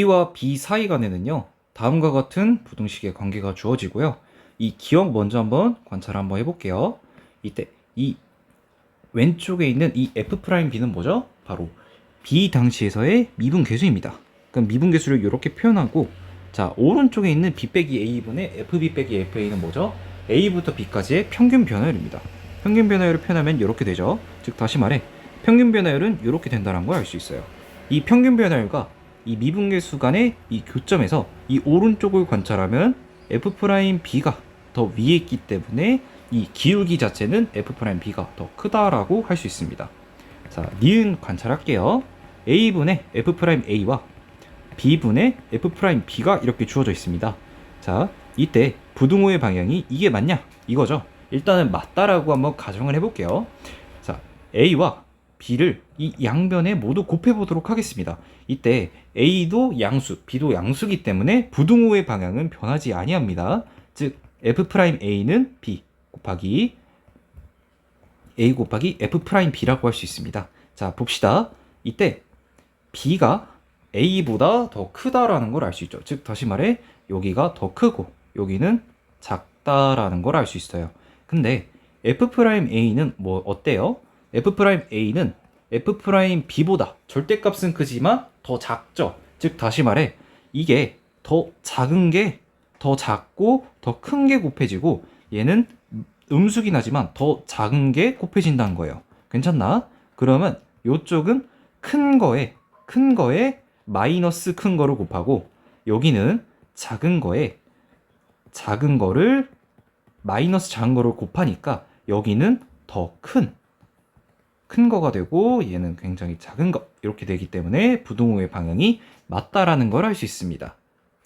A와 B 사이 간에는요, 다음과 같은 부등식의 관계가 주어지고요. 이 기억 먼저 한번 관찰 한번 해볼게요. 이때 이 왼쪽에 있는 이 F'B는 뭐죠? 바로 B 당시에서의 미분계수입니다. 그럼 미분계수를 이렇게 표현하고, 자, 오른쪽에 있는 B 빼기 A분의 FB 빼기 FA는 뭐죠? A부터 B까지의 평균 변화율입니다. 평균 변화율을 표현하면 이렇게 되죠. 즉 다시 말해 평균 변화율은 이렇게 된다는 걸 알 수 있어요. 이 평균 변화율과 이 미분계수 간의 이 교점에서 이 오른쪽을 관찰하면 F'B가 더 위에 있기 때문에 이 기울기 자체는 F'B가 더 크다라고 할 수 있습니다. 자, 니은 관찰할게요. A분의 F'A와 B분의 F'B가 이렇게 주어져 있습니다. 자, 이때 부등호의 방향이 이게 맞냐? 이거죠. 일단은 맞다라고 한번 가정을 해볼게요. 자, A와 B를 이 양변에 모두 곱해보도록 하겠습니다. 이때 A도 양수, B도 양수기 때문에 부등호의 방향은 변하지 아니합니다. 즉 F'A는 B 곱하기 A 곱하기 F'B라고 할 수 있습니다. 자, 봅시다. 이때 B가 A보다 더 크다라는 걸 알 수 있죠. 즉 다시 말해 여기가 더 크고 여기는 작다라는 걸 알 수 있어요. 근데 F'A는 뭐 어때요? F'A는 F'B보다 절대값은 크지만 더 작죠. 즉 다시 말해 이게 더 작은 게 더 작고 더 큰 게 곱해지고 얘는 음수긴 하지만 더 작은 게 곱해진다는 거예요. 괜찮나? 그러면 이쪽은 큰 거에 마이너스 큰 거를 곱하고 여기는 작은 작은 거를 마이너스 작은 거를 곱하니까 여기는 더 큰 거가 되고 얘는 굉장히 작은 거 이렇게 되기 때문에 부등호의 방향이 맞다라는 걸 알 수 있습니다.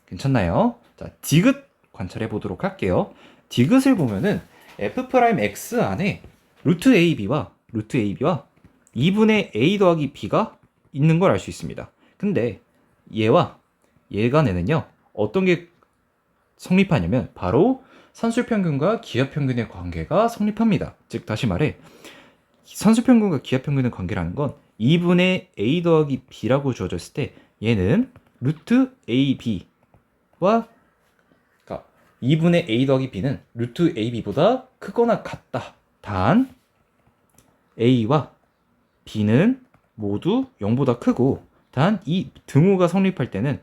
괜찮나요? 자, 디귿 관찰해 보도록 할게요. 디귿을 보면은 F'X 안에 루트 AB와 2분의 A 더하기 B가 있는 걸 알 수 있습니다. 근데 얘와 얘 간에는요, 어떤 게 성립하냐면 바로 산술평균과 기하평균의 관계가 성립합니다. 즉 다시 말해 산술평균과 기하평균의 관계라는 건 2분의 A 더하기 B라고 주어졌을 때 얘는 루트 AB와 2분의 A 더하기 B는 루트 AB보다 크거나 같다. 단 A와 B는 모두 0보다 크고 단 이 등호가 성립할 때는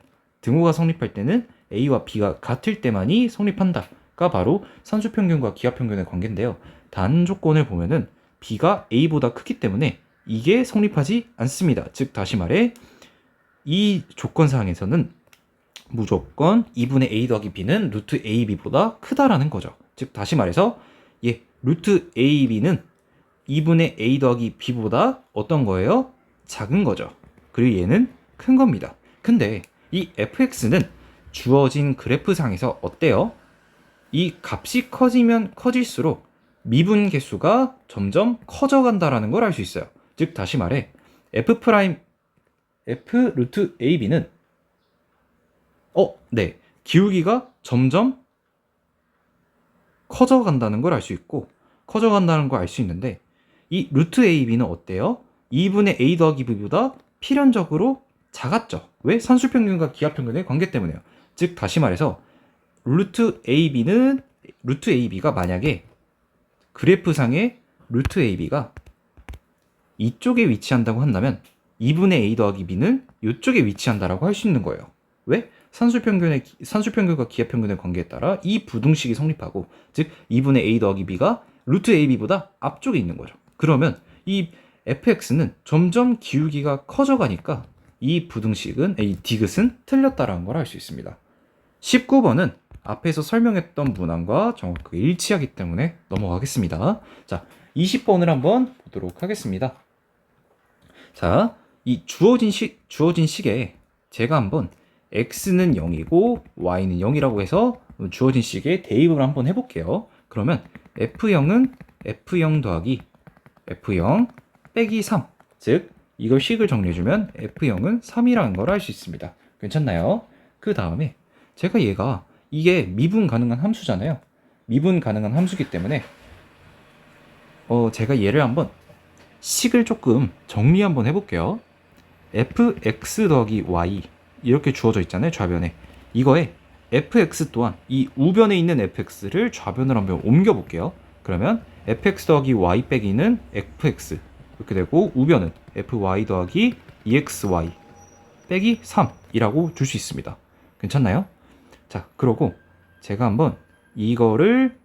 A와 B가 같을 때만이 성립한다가 바로 산수평균과 기하평균의 관계인데요. 단 조건을 보면은 B가 A보다 크기 때문에 이게 성립하지 않습니다. 즉 다시 말해 이 조건사항에서는 무조건 2분의 A 더하기 B는 루트 AB보다 크다라는 거죠. 즉 다시 말해서 루트 AB는 2분의 A 더하기 B보다 어떤 거예요? 작은 거죠. 그리고 얘는 큰 겁니다. 근데 이 fx는 주어진 그래프상에서 어때요? 이 값이 커지면 커질수록 미분 개수가 점점 커져간다라는 걸 알 수 있어요. 즉 다시 말해 f 루트 ab는 기울기가 점점 커져간다는 걸 알 수 있고 커져간다는 걸 알 수 있는데 이 루트 ab는 어때요? 2분의 a 더하기 b보다 필연적으로 작았죠. 왜? 산술평균과 기하평균의 관계 때문에요. 즉 다시 말해서 루트 AB가 만약에 그래프상의 루트 AB가 이쪽에 위치한다고 한다면 2분의 A 더하기 B는 이쪽에 위치한다라고 할 수 있는 거예요. 왜? 산술평균과 기하평균의 관계에 따라 이 부등식이 성립하고 즉 2분의 A 더하기 B가 루트 AB보다 앞쪽에 있는 거죠. 그러면 이 fx는 점점 기울기가 커져가니까 이 부등식은 이 디귿은 틀렸다라는 걸 알 수 있습니다. 19번은 앞에서 설명했던 문항과 정확하게 일치하기 때문에 넘어가겠습니다. 자, 20번을 한번 보도록 하겠습니다. 자, 이 주어진 식에 제가 한번 x는 0이고 y는 0이라고 해서 주어진 식에 대입을 한번 해볼게요. 그러면 f0은 f0 더하기 f0 빼기 3, 즉 이걸 식을 정리해주면 f0은 3이라는 걸 알 수 있습니다. 괜찮나요? 그 다음에 제가 이게 미분 가능한 함수잖아요. 미분 가능한 함수기 때문에 제가 얘를 한번 식을 조금 정리 한번 해볼게요. fx 더하기 y 이렇게 주어져 있잖아요, 좌변에. 이거에 fx 또한 이 우변에 있는 fx를 좌변으로 한번 옮겨 볼게요. 그러면 fx 더하기 y 빼기는 fx 이렇게 되고, 우변은 fy 더하기 exy 빼기 3이라고 줄 수 있습니다. 괜찮나요? 자, 그러고 제가 한번 이거를,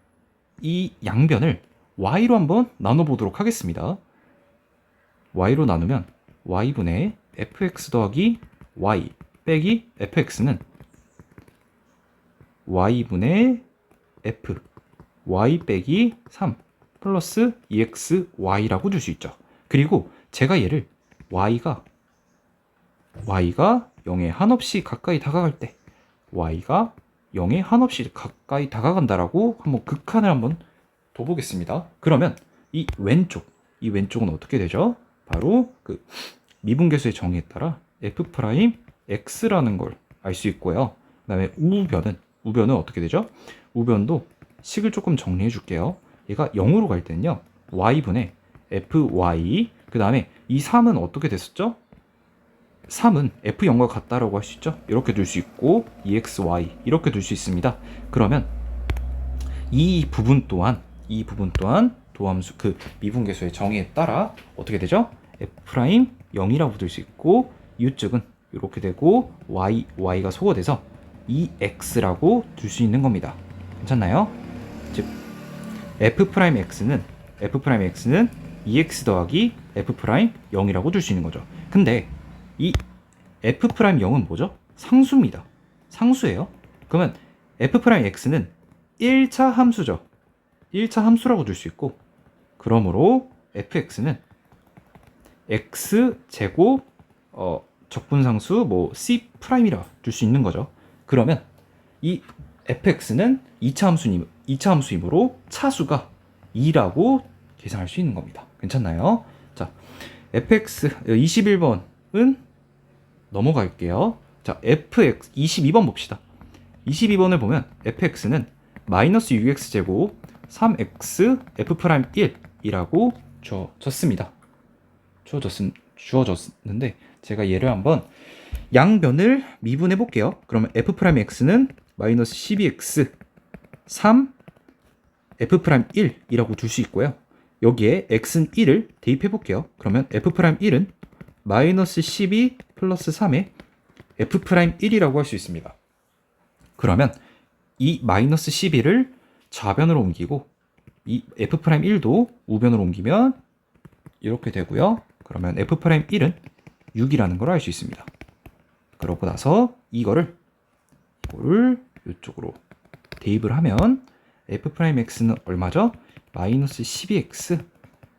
이 양변을 y로 한번 나눠보도록 하겠습니다. y로 나누면 y분의 fx 더하기 y 빼기 fx는 y분의 f y 빼기 3 플러스 exy라고 줄 수 있죠. 그리고 제가 얘를 y가 0에 한없이 가까이 다가갈 때, y가 0에 한없이 가까이 다가간다라고 한번 극한을 한번 둬보겠습니다. 그러면 이 왼쪽은 어떻게 되죠? 바로 그 미분계수의 정의에 따라 f'x라는 걸 알 수 있고요. 그 다음에 우변은 어떻게 되죠? 우변도 식을 조금 정리해 줄게요. 얘가 0으로 갈 때는요, y분의 fy, 그 다음에 이 3은 어떻게 됐었죠? 3은 f0과 같다라고 할 수 있죠. 이렇게 둘 수 있고, exy 이렇게 둘 수 있습니다. 그러면 이 부분 또한 도함수 그 미분계수의 정의에 따라 어떻게 되죠? f'0이라고 둘 수 있고, 이쪽은 이렇게 되고, y가 소거돼서 ex라고 둘 수 있는 겁니다. 괜찮나요? 즉 f'x는 ex 더하기 f'0이라고 둘 수 있는 거죠. 근데 이 f'0은 뭐죠? 상수입니다. 상수예요. 그러면 f'x는 1차 함수죠. 1차 함수라고 둘 수 있고, 그러므로 fx는 x제곱 적분상수 뭐 c'이라 둘 수 있는 거죠. 그러면 이 fx는 2차 함수이므로 차수가 2라고 계산할 수 있는 겁니다. 괜찮나요? 자, fx 21번은 넘어갈게요. 자, fx 22번 봅시다. 22번을 보면 fx는 마이너스 6x제곱 3x f'1이라고 주어졌는데, 제가 얘를 한번 양변을 미분해 볼게요. 그러면 f'x는 마이너스 12x 3 f'1이라고 둘 수 있고요. 여기에 x는 1을 대입해 볼게요. 그러면 f'1은 마이너스 12 플러스 3의 f'1이라고 할 수 있습니다. 그러면 이 마이너스 12를 좌변으로 옮기고, 이 f'1도 우변으로 옮기면 이렇게 되고요. 그러면 f'1은 6이라는 걸 알 수 있습니다. 그러고 나서 이거를 이쪽으로 대입을 하면 f'x는 얼마죠? 마이너스 12x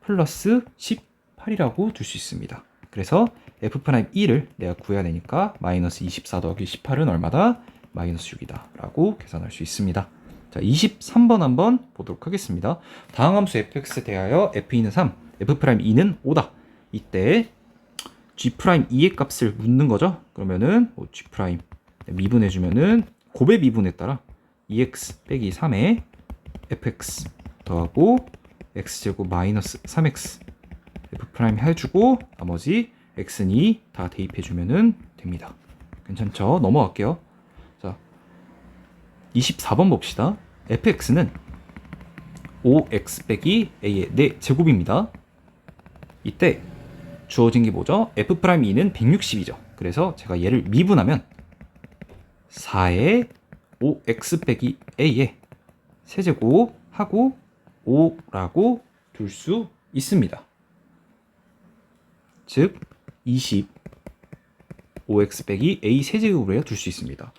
플러스 18이라고 둘 수 있습니다. 그래서 f'1을 내가 구해야 되니까 마이너스 24 더하기 18은 얼마다? 마이너스 6이다 라고 계산할 수 있습니다. 자, 23번 한번 보도록 하겠습니다. 다항 함수 fx 대하여 f는 3, f'2는 5다. 이때 g'2의 값을 묻는 거죠. 그러면은 g' 미분해주면은 곱의 미분에 따라 2x 빼기 3에 fx 더하고 x제곱 마이너스 3x f' 해주고, 나머지 x는 2 다 대입해주면은 됩니다. 괜찮죠? 넘어갈게요. 자, 24번 봅시다. fx는 5x 빼기 a의 4제곱입니다. 이때 주어진 게 뭐죠? f'2는 160이죠. 그래서 제가 얘를 미분하면 4의 5x 빼기 a의 세제곱 하고 5라고 둘 수 있습니다. 즉 25x 빼기 a 세제곱으로 둘 수 있습니다.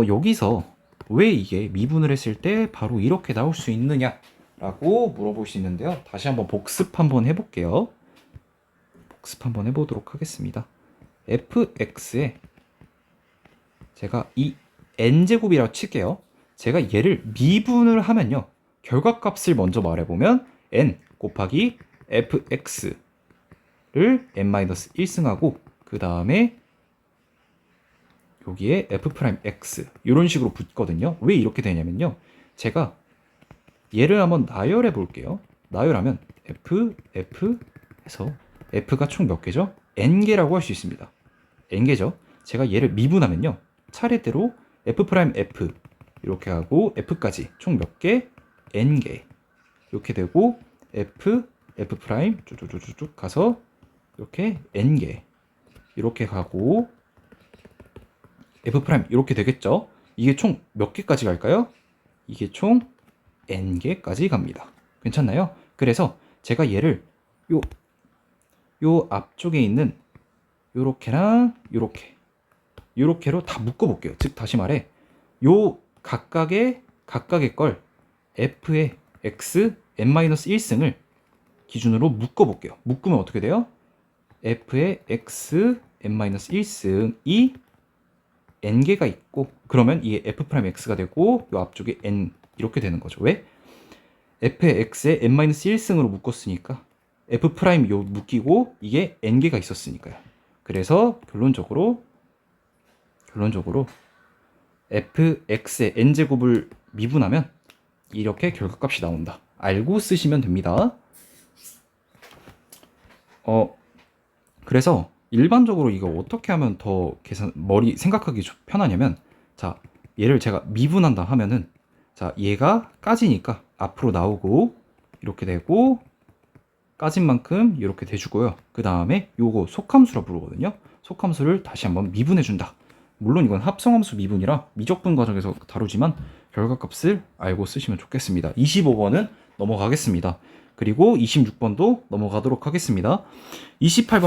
여기서 왜 이게 미분을 했을 때 바로 이렇게 나올 수 있느냐라고 물어볼 수 있는데요. 다시 한번 복습 한번 해볼게요. 복습 한번 해보도록 하겠습니다. fx에 제가 이 n제곱이라고 칠게요. 제가 얘를 미분을 하면요, 결과값을 먼저 말해보면 n 곱하기 fx를 n-1승하고, 그 다음에 여기에 f'x 이런 식으로 붙거든요. 왜 이렇게 되냐면요, 제가 얘를 한번 나열해 볼게요. 나열하면 f 해서 f가 총 몇 개죠? n개라고 할 수 있습니다. n개죠. 제가 얘를 미분하면요. 차례대로 f 프라임 f 이렇게 하고 f까지 총 몇 개? n개. 이렇게 되고 f 프라임 쭉쭉쭉쭉 가서 이렇게 n개. 이렇게 가고 f 프라임 이렇게 되겠죠? 이게 총 몇 개까지 갈까요? 이게 총 n개까지 갑니다. 괜찮나요? 그래서 제가 얘를 요 앞쪽에 있는 요렇게랑 요렇게로 다 묶어 볼게요. 즉 다시 말해 요 각각의 걸 f의 x n-1승을 기준으로 묶어 볼게요. 묶으면 어떻게 돼요? f의 x n-1승이 n개가 있고 그러면 이게 f'x가 되고 요 앞쪽에 n 이렇게 되는 거죠. 왜? f의 x에 n-1승으로 묶었으니까 f' 요 묶이고 이게 n개가 있었으니까요. 그래서 결론적으로 fx의 n제곱을 미분하면 이렇게 결과값이 나온다. 알고 쓰시면 됩니다. 그래서 일반적으로 이거 어떻게 하면 더 생각하기 편하냐면, 자, 얘를 제가 미분한다 하면은, 자, 얘가 까지니까 앞으로 나오고, 이렇게 되고, 까진 만큼 이렇게 돼주고요. 그 다음에 요거 속함수라 부르거든요. 속함수를 다시 한번 미분해준다. 물론 이건 합성함수 미분이라 미적분 과정에서 다루지만 결과값을 알고 쓰시면 좋겠습니다. 25번은 넘어가겠습니다. 그리고 26번도 넘어가도록 하겠습니다. 28번